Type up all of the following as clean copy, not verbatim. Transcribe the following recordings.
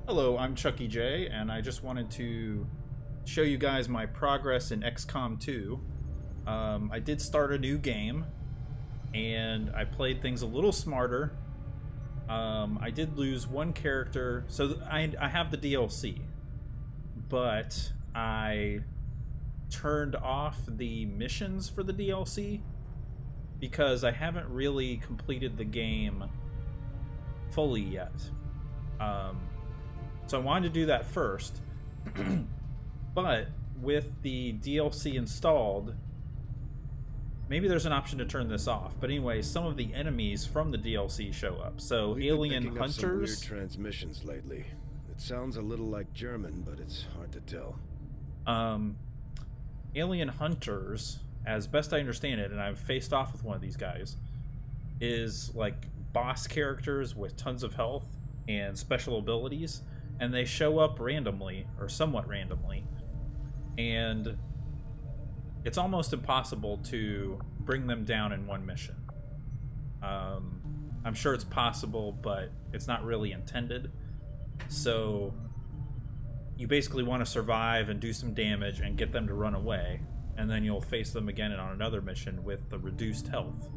Hello, I'm Chucky J, and I just wanted to show you guys my progress in XCOM 2. I did start a new game, and I played things a little smarter. I did lose one character, so I have the DLC, but I turned off the missions for the DLC because I haven't really completed the game fully yet. So I wanted to do that first, but with the DLC installed, maybe there's an option to turn this off. But anyway, some of the enemies from the DLC show up. So We've alien been picking up some hunters. weird transmissions lately. It sounds a little like German, but it's hard to tell. Alien hunters, as best I understand it, and I've faced off with one of these guys, is like boss characters with tons of health and special abilities, and they show up randomly or somewhat randomly, and it's almost impossible to bring them down in one mission. I'm sure it's possible, but it's not really intended. So you basically want to survive and do some damage and get them to run away, and then you'll face them again on another mission with the reduced health.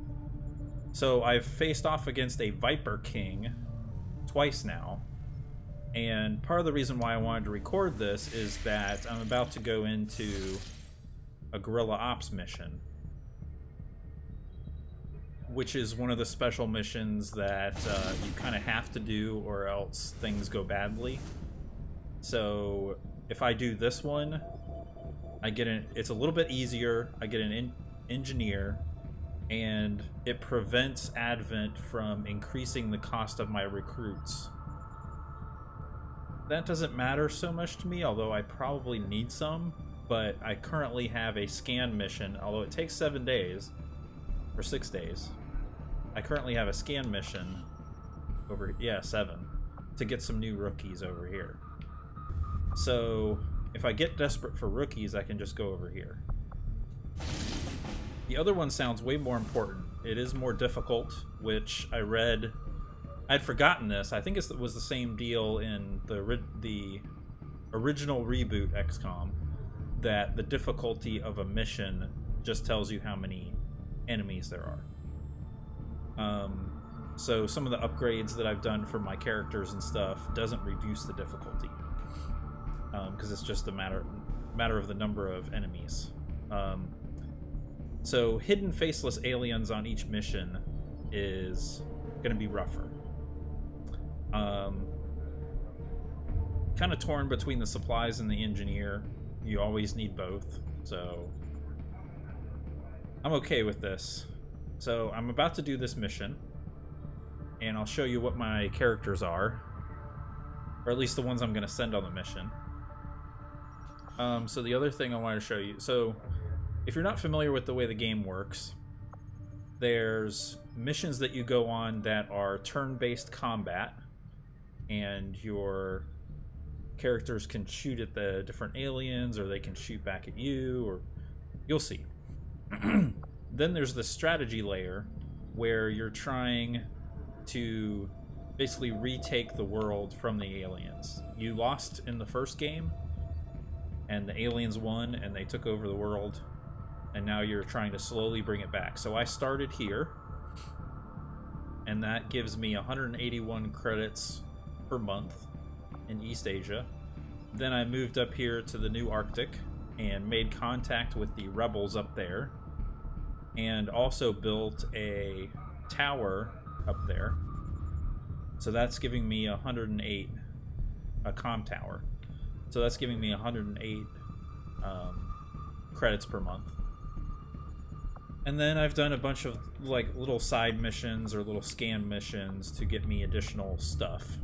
So I've faced off against a Viper King twice now, and part of the reason why I wanted to record this is that I'm about to go into a Guerilla Ops mission, which is one of the special missions that you kind of have to do or else things go badly. So if I do this one, it's a little bit easier. I get an engineer, and it prevents Advent from increasing the cost of my recruits. That doesn't matter so much to me, although I probably need some, but I currently have a scan mission, although it takes 7 days, or 6 days. I currently have a scan mission over, 7, to get some new rookies over here. So if I get desperate for rookies, I can just go over here. The other one sounds way more important. It is more difficult, which I read. I'd forgotten this. I think it was the same deal in the original reboot XCOM, that the difficulty of a mission just tells you how many enemies there are. So some of the upgrades that I've done for my characters and stuff doesn't reduce the difficulty, because it's just a matter of the number of enemies. So hidden faceless aliens on each mission is going to be rougher. Kind of torn between the supplies and the engineer. You always need both, so I'm okay with this. So I'm about to do this mission, and I'll show you what my characters are, or at least the ones I'm going to send on the mission. So the other thing I want to show you, so if you're not familiar with the way the game works, there's missions that you go on that are turn-based combat, and your characters can shoot at the different aliens, or they can shoot back at you, or you'll see. Then there's the strategy layer, where you're trying to basically retake the world from the aliens. You lost in the first game, and the aliens won, and they took over the world, and now you're trying to slowly bring it back. So I started here, and that gives me 181 credits per month in East Asia. Then I moved up here to the new Arctic and made contact with the rebels up there, and also built a tower up there. So that's giving me 108, a comm tower. So that's giving me 108 credits per month. And then I've done a bunch of like little side missions or little scan missions to get me additional stuff.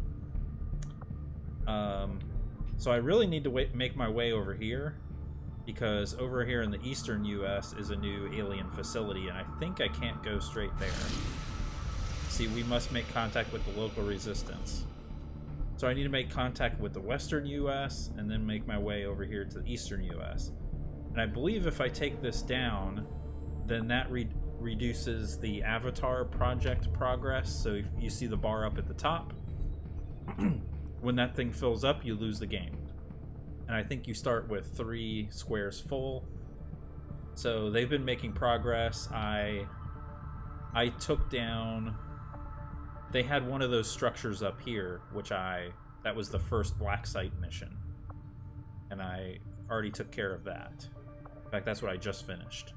So I really need to make my way over here, because over here in the eastern US is a new alien facility, and I think I can't go straight there. See, we must make contact with the local resistance. So I need to make contact with the western US and then make my way over here to the eastern US. And I believe if I take this down, then that reduces the Avatar project progress. So if you see the bar up at the top, when that thing fills up, you lose the game. And I think you start with 3 squares full. So they've been making progress. I took down... They had one of those structures up here, that was the first black site mission. And I already took care of that. In fact, that's what I just finished.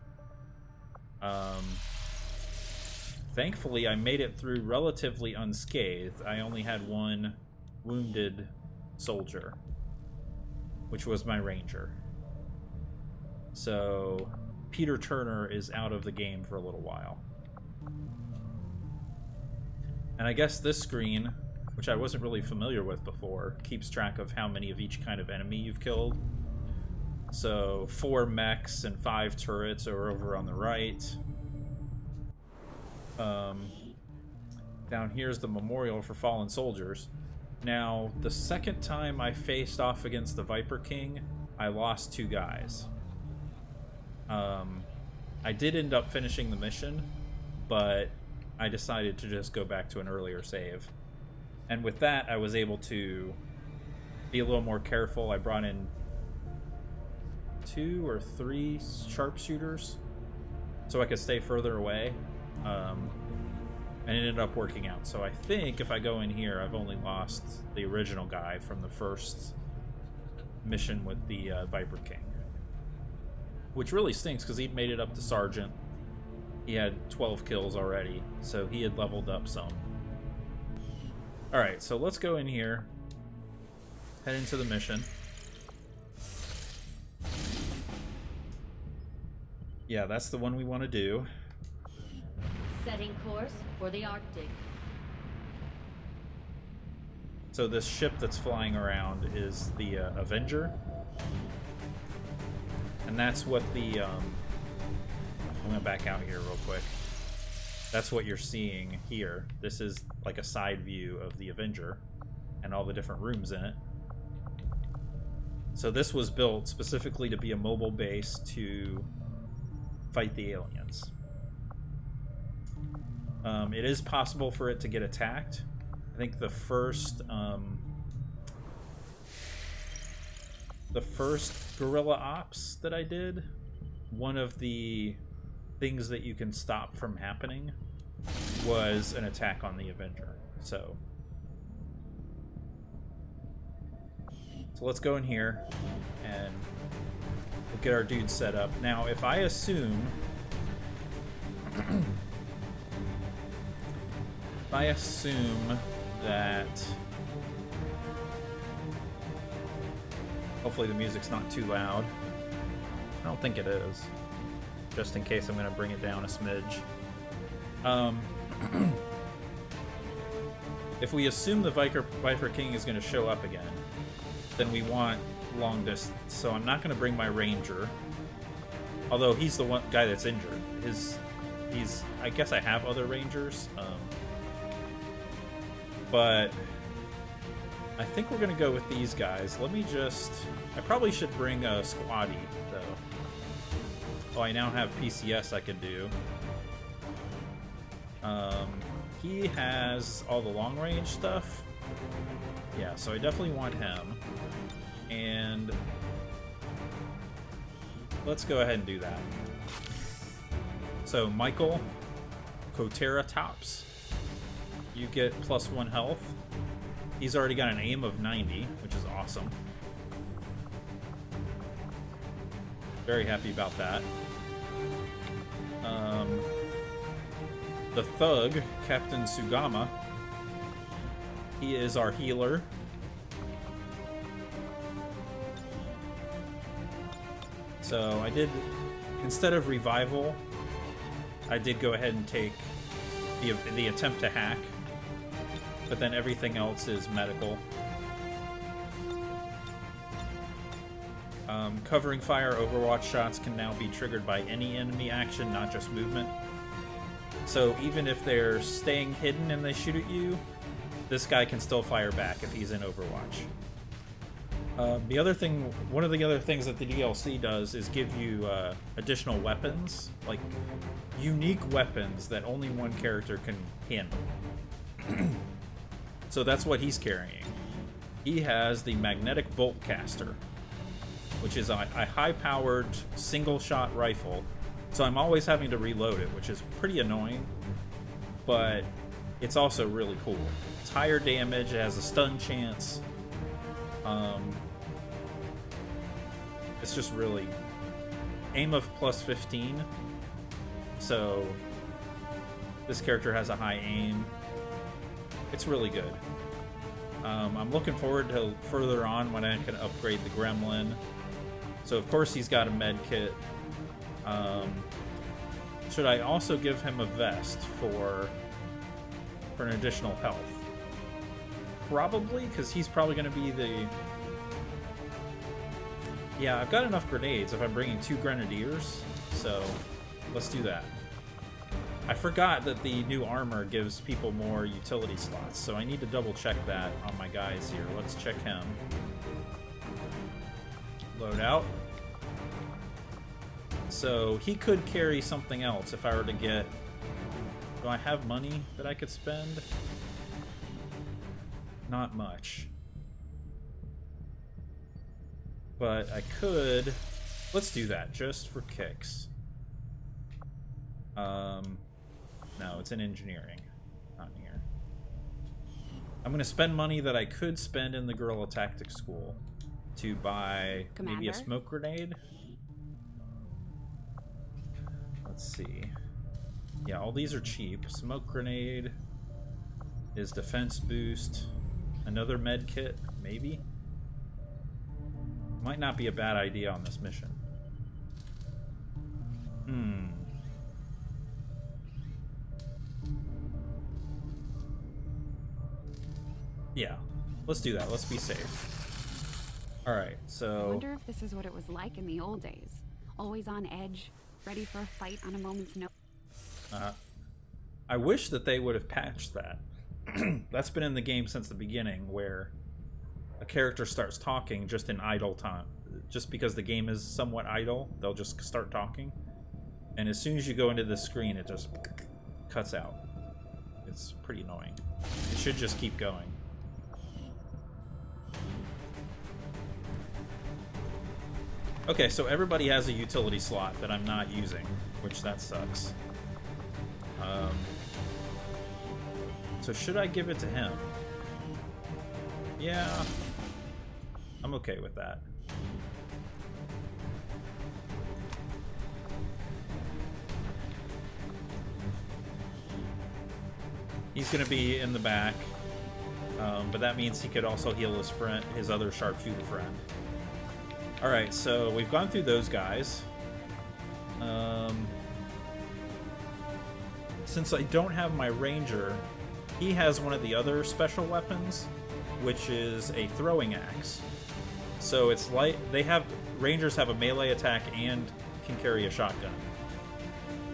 Thankfully, I made it through relatively unscathed. I only had 1 wounded soldier, which was my ranger. So Peter Turner is out of the game for a little while. And I guess this screen, which I wasn't really familiar with before, keeps track of how many of each kind of enemy you've killed. So 4 mechs and 5 turrets are over on the right. Down here's the memorial for fallen soldiers. Now, the second time I faced off against the Viper King, I lost 2 guys. I did end up finishing the mission, but I decided to just go back to an earlier save. And with that, I was able to be a little more careful. I brought in 2 or 3 sharpshooters so I could stay further away. And it ended up working out. So I think if I go in here, I've only lost the original guy from the first mission with the Viper King. Which really stinks, because he'd made it up to Sergeant. He had 12 kills already, so he had leveled up some. Alright, so let's go in here. Head into the mission. Yeah, that's the one we want to do. Setting course for the Arctic. So this ship that's flying around is the Avenger. And that's what the... I'm going to back out here real quick. That's what you're seeing here. This is like a side view of the Avenger and all the different rooms in it. So this was built specifically to be a mobile base to fight the aliens. It is possible for it to get attacked. I think the first Guerilla Ops that I did, one of the things that you can stop from happening was an attack on the Avenger. So let's go in here and we'll get our dudes set up. Now, if I assume that hopefully the music's not too loud. I don't think it is. Just in case, I'm going to bring it down a smidge. If we assume the Viper King is going to show up again, then we want long distance. So I'm not going to bring my Ranger. Although he's the one guy that's injured. I guess I have other Rangers. But I think we're going to go with these guys. Let me just... I probably should bring a Squatty, though. Oh, I now have PCS I can do. He has all the long-range stuff. Yeah, so I definitely want him. And let's go ahead and do that. So, Michael Coteratops. You get +1 health. He's already got an aim of 90, which is awesome. Very happy about that. The Thug, Captain Sugama. He is our healer. So I did, instead of revival, I did go ahead and take the attempt to hack. But then everything else is medical. Covering fire Overwatch shots can now be triggered by any enemy action, not just movement. So even if they're staying hidden and they shoot at you, this guy can still fire back if he's in Overwatch. The other thing, one of the other things that the DLC does is give you additional weapons, like unique weapons that only one character can handle. So that's what he's carrying. he has the magnetic bolt caster, which is a high-powered single-shot rifle. So I'm always having to reload it, which is pretty annoying, but it's also really cool. It's higher damage, it has a stun chance. It's just really aim of plus 15. So this character has a high aim. It's really good. I'm looking forward to further on when I can upgrade the gremlin. So of course he's got a med kit. Should I also give him a vest for an additional health? Probably, because he's probably going to be the... Yeah, I've got enough grenades if I'm bringing 2 grenadiers, so let's do that. I forgot that the new armor gives people more utility slots, so I need to double check that on my guys here. Let's check him. Load out. So he could carry something else if I were to get... Do I have money that I could spend? Not much. But I could... Let's do that, just for kicks. No, it's in engineering. Not in here. I'm going to spend money that I could spend in the Guerrilla Tactics School to buy maybe a smoke grenade. Let's see. Yeah, all these are cheap. Smoke grenade is defense boost. Another med kit, maybe? Might not be a bad idea on this mission. Yeah, let's do that. Let's be safe. Alright, so... I wonder if this is what it was like in the old days. Always on edge, ready for a fight on a moment's notice. I wish that they would have patched that. That's been in the game since the beginning, where a character starts talking just in idle time. Just because the game is somewhat idle, they'll just start talking. And as soon as you go into the screen, it just cuts out. It's pretty annoying. It should just keep going. Okay, so everybody has a utility slot that I'm not using, which that sucks. So should I give it to him? Yeah, I'm okay with that. He's gonna be in the back, but that means he could also heal his friend, his other sharpshooter friend. All right, so we've gone through those guys. Since I don't have my ranger, he has one of the other special weapons, which is a throwing axe. So it's like rangers have a melee attack and can carry a shotgun.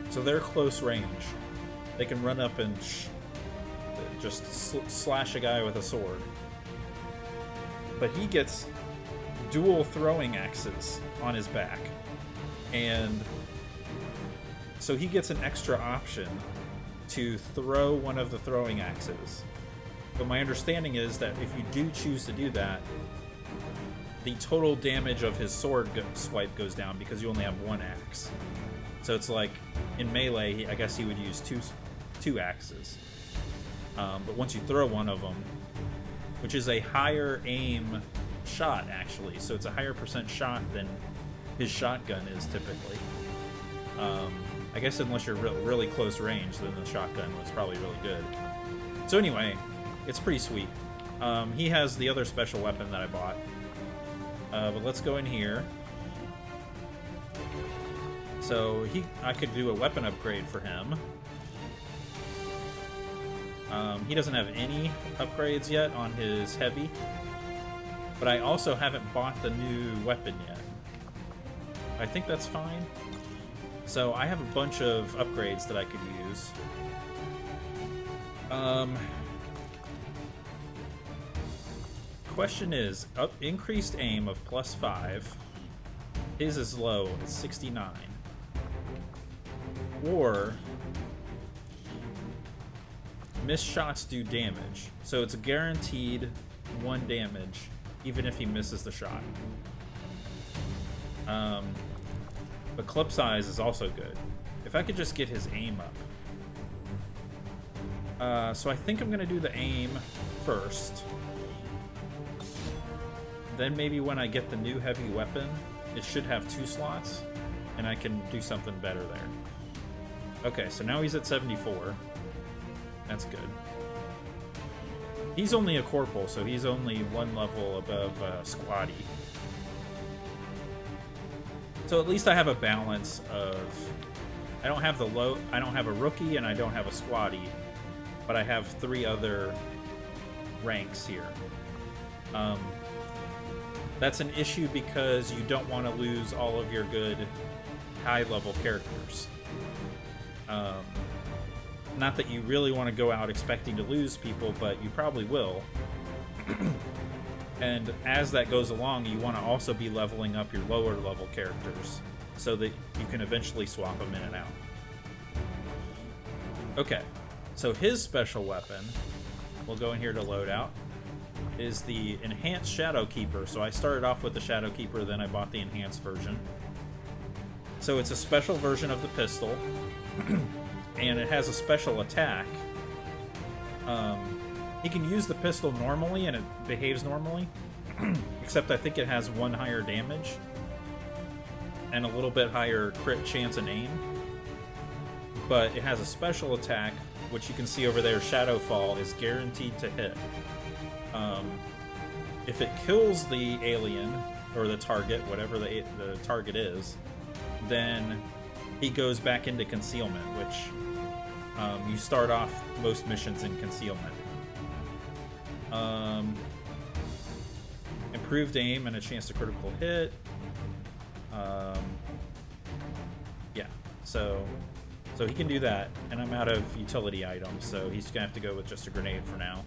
So they're close range. They can run up and just slash a guy with a sword. But he gets dual throwing axes on his back, and so he gets an extra option to throw one of the throwing axes. But my understanding is that if you do choose to do that, the total damage of his sword swipe goes down because you only have one axe. So it's like in melee, I guess he would use two axes. But once you throw one of them, which is a higher aim shot actually, so it's a higher percent shot than his shotgun is typically. I guess unless you're really close range, then the shotgun was probably really good. So anyway, it's pretty sweet. He has the other special weapon that I bought. But let's go in here. So I could do a weapon upgrade for him. He doesn't have any upgrades yet on his heavy. But I also haven't bought the new weapon yet. I think that's fine. So I have a bunch of upgrades that I could use. Question is, increased aim of +5. His is low, it's 69. Or missed shots do damage. So it's a guaranteed 1 damage, even if he misses the shot. But clip size is also good. If I could just get his aim up. So I think I'm going to do the aim first. Then maybe when I get the new heavy weapon, it should have 2 slots, and I can do something better there. Okay, so now he's at 74. That's good. He's only a corporal, so he's only 1 level above squatty. So at least I have a balance of... I don't have a rookie and I don't have a squatty, but I have 3 other ranks here. That's an issue because you don't want to lose all of your good high-level characters. Not that you really want to go out expecting to lose people, but you probably will. And as that goes along, you want to also be leveling up your lower-level characters so that you can eventually swap them in and out. Okay, so his special weapon, we'll go in here to loadout, is the Enhanced Shadow Keeper. So I started off with the Shadow Keeper, then I bought the enhanced version. So it's a special version of the pistol, and it has a special attack. He can use the pistol normally, and it behaves normally, except I think it has 1 higher damage, and a little bit higher crit chance and aim. But it has a special attack, which you can see over there, Shadowfall, is guaranteed to hit. If it kills the alien, or the target, whatever the target is, then he goes back into concealment, which you start off most missions in concealment. Improved aim and a chance to critical hit. Yeah, so he can do that, and I'm out of utility items, so he's gonna have to go with just a grenade for now.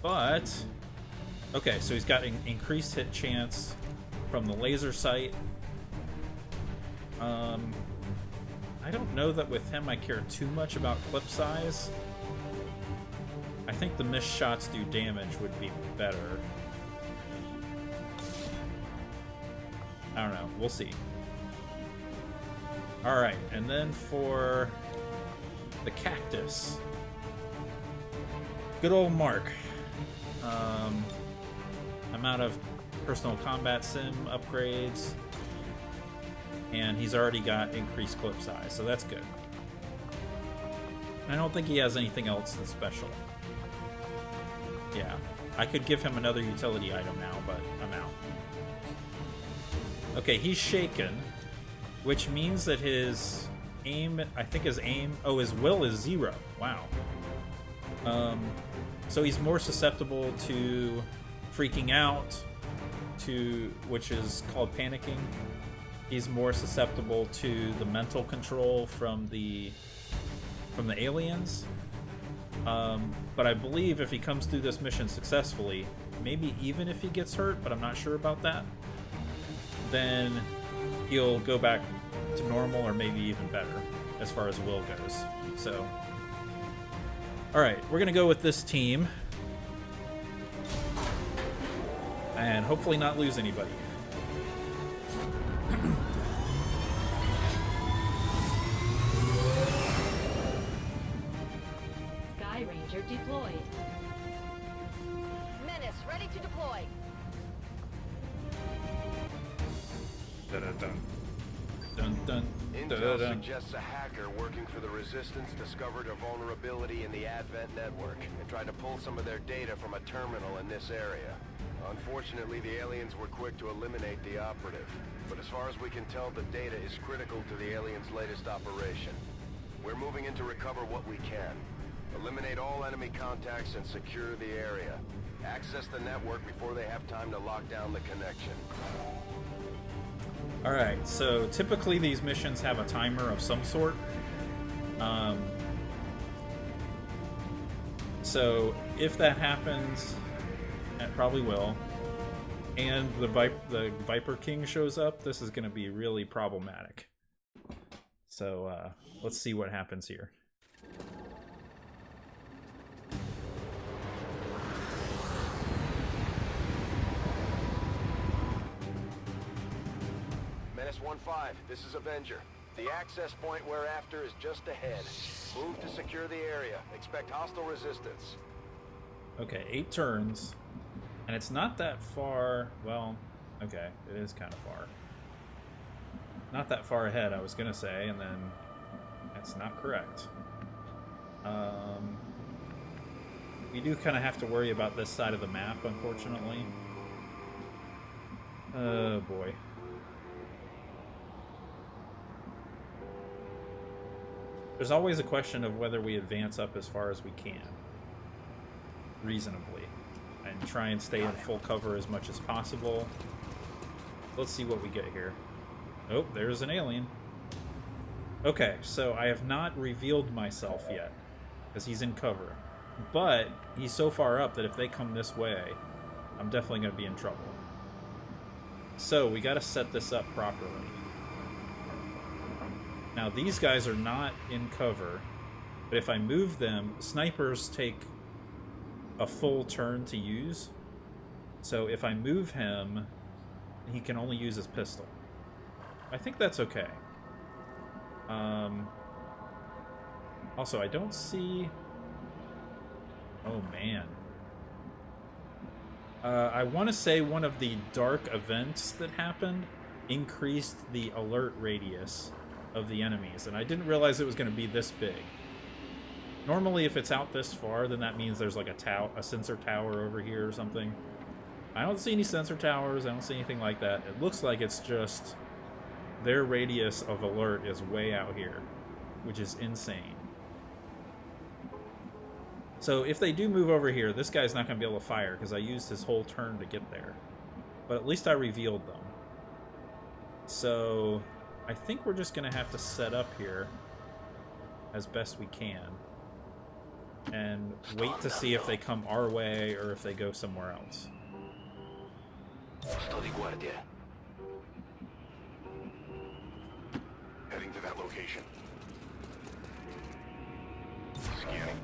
But okay, so he's got an increased hit chance from the laser sight. I don't know that with him I care too much about clip size. I think the missed shots do damage would be better. I don't know. We'll see. Alright, and then for the cactus. Good old Mark. I'm out of personal combat sim upgrades. And he's already got increased clip size, so that's good. I don't think he has anything else that's special. Yeah, I could give him another utility item now, but I'm out. Okay, he's shaken, which means that his aim, I think his will is 0. Wow. So he's more susceptible to freaking out, which is called panicking. He's more susceptible to the mental control from the aliens. But I believe if he comes through this mission successfully, maybe even if he gets hurt, but I'm not sure about that, then he'll go back to normal or maybe even better as far as will goes. So, alright, we're going to go with this team. And hopefully not lose anybody. Sky Ranger deployed. Menace ready to deploy. Dun-dun-dun. Dun-dun. Intel suggests a hacker working for the Resistance discovered a vulnerability in the Advent network and tried to pull some of their data from a terminal in this area. Unfortunately, the aliens were quick to eliminate the operative. But as far as we can tell, the data is critical to the aliens' latest operation. We're moving in to recover what we can. Eliminate all enemy contacts and secure the area. Access the network before they have time to lock down the connection. Alright, so typically these missions have a timer of some sort. So if that happens, it probably will, and the Viper King shows up, this is going to be really problematic. So let's see what happens here. 1-5, this is Avenger. The access point we're after is just ahead. Move to secure the area. Expect hostile resistance. Okay, 8 turns. And it's not that far... Well, okay, it is kind of far. Not that far ahead, I was gonna say, and then... That's not correct. We do kind of have to worry about this side of the map, unfortunately. Oh, boy. There's always a question of whether we advance up as far as we can. Reasonably. And try and stay in full cover as much as possible. Let's see what we get here. Oh, there's an alien. Okay, so I have not revealed myself yet, because he's in cover. But he's so far up that if they come this way, I'm definitely going to be in trouble. So we got to set this up properly. Now these guys are not in cover, but if I move them, snipers take a full turn to use. So if I move him, he can only use his pistol. I think that's okay. Also, I don't see... Oh, man. I want to say one of the dark events that happened increased the alert radius of the enemies, and I didn't realize it was going to be this big. Normally, if it's out this far, then that means there's like a sensor tower over here or something. I don't see any sensor towers. I don't see anything like that. It looks like it's just their radius of alert is way out here, which is insane. So if they do move over here, this guy's not going to be able to fire because I used his whole turn to get there. But at least I revealed them. So I think we're just going to have to set up here as best we can. And wait to see if they come our way or if they go somewhere else. Heading to that location. Scanning.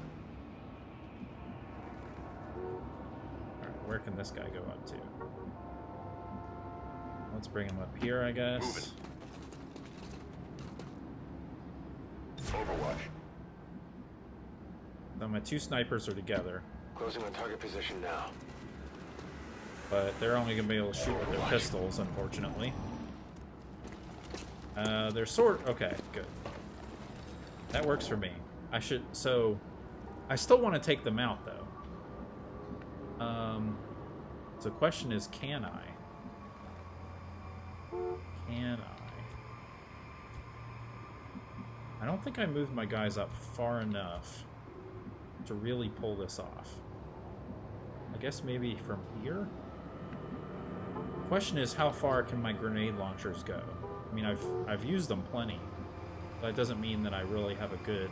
Alright, where can this guy go up to? Let's bring him up here, I guess. Overwatch. So my 2 snipers are together. Closing on target position now. But they're only going to be able to shoot with their pistols, unfortunately. Their sword... Okay, good. That works for me. I should... So, I still want to take them out, though. So the question is, can I? Can I? I don't think I moved my guys up far enough to really pull this off. I guess maybe from here? Question is, how far can my grenade launchers go? I mean, I've used them plenty, but that doesn't mean that I really have a good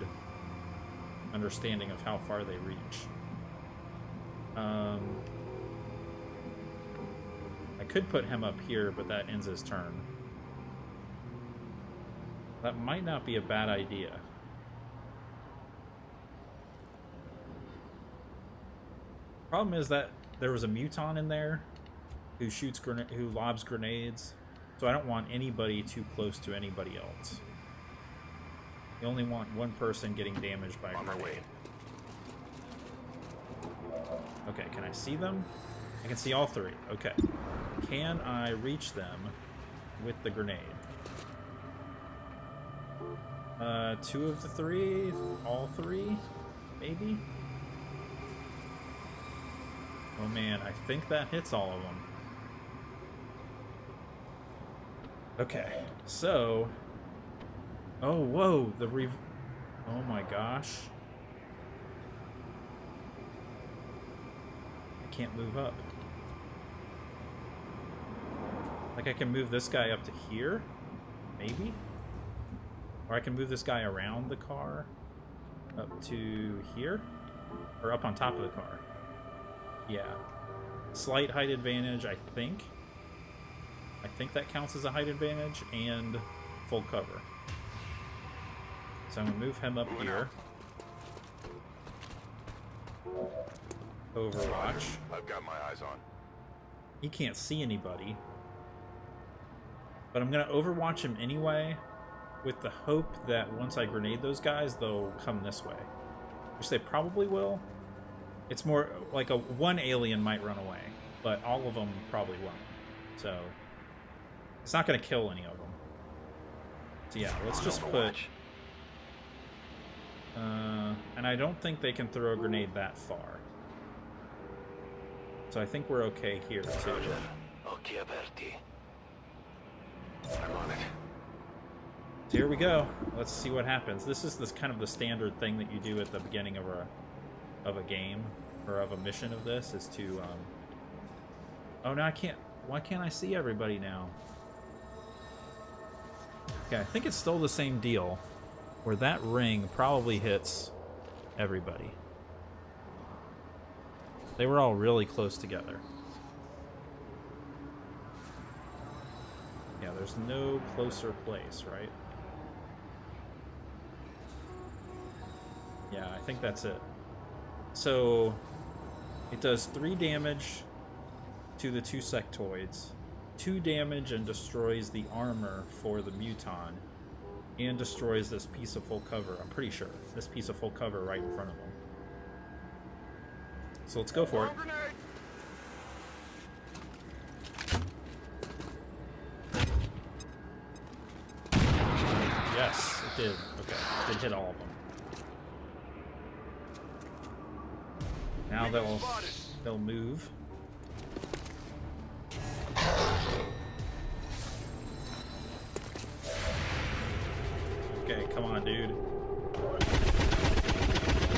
understanding of how far they reach. I could put him up here, but that ends his turn. That might not be a bad idea. Problem is that there was a muton in there who who lobs grenades, so I don't want anybody too close to anybody else. You only want one person getting damaged by a grenade. Okay, can I see them? I can see all 3. Okay. Can I reach them with the grenade? 2 of the 3? All 3? Maybe? Oh man, I think that hits all of them. Okay, so... Oh, whoa! Oh my gosh. I can't move up. Like I can move this guy up to here? Maybe? Or I can move this guy around the car up to here? Or up on top of the car? Yeah. Slight height advantage, I think. I think that counts as a height advantage, and full cover. So I'm going to move him up here. Overwatch. I've got my eyes on. He can't see anybody. But I'm going to overwatch him anyway, with the hope that once I grenade those guys, they'll come this way. Which they probably will. It's more like one alien might run away, but all of them probably won't. So it's not going to kill any of them. So yeah, let's just put... and I don't think they can throw a grenade that far. So I think we're okay here, too. Okay, Bertie. I'm on it. So here we go. Let's see what happens. This is kind of the standard thing that you do at the beginning of a game, or of a mission of this, is to... Oh, no, I can't... Why can't I see everybody now? Okay, I think it's still the same deal, where that ring probably hits everybody. They were all really close together. Yeah, there's no closer place, right? Yeah, I think that's it. So, it does 3 damage to the 2 sectoids, 2 damage and destroys the armor for the muton, and destroys this piece of full cover. I'm pretty sure. This piece of full cover right in front of them. So let's go for it. Yes, it did. Okay, it did hit all of them. Now they'll move. Okay, come on, dude.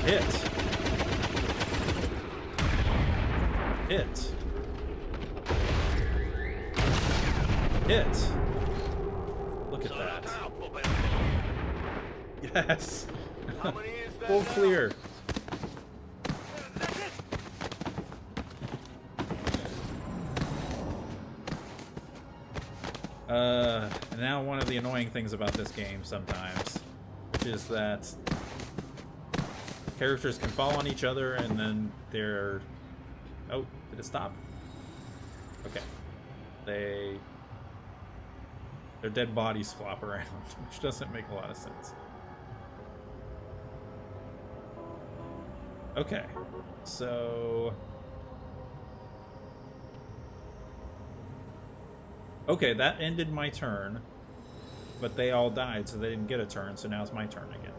Hit. Hit. Hit. Look at that. Yes. Full clear. Now one of the annoying things about this game sometimes, which is that characters can fall on each other and then they're... Oh, did it stop? Okay. Their dead bodies flop around, which doesn't make a lot of sense. Okay, so... Okay, that ended my turn, but they all died, so they didn't get a turn, so now it's my turn again.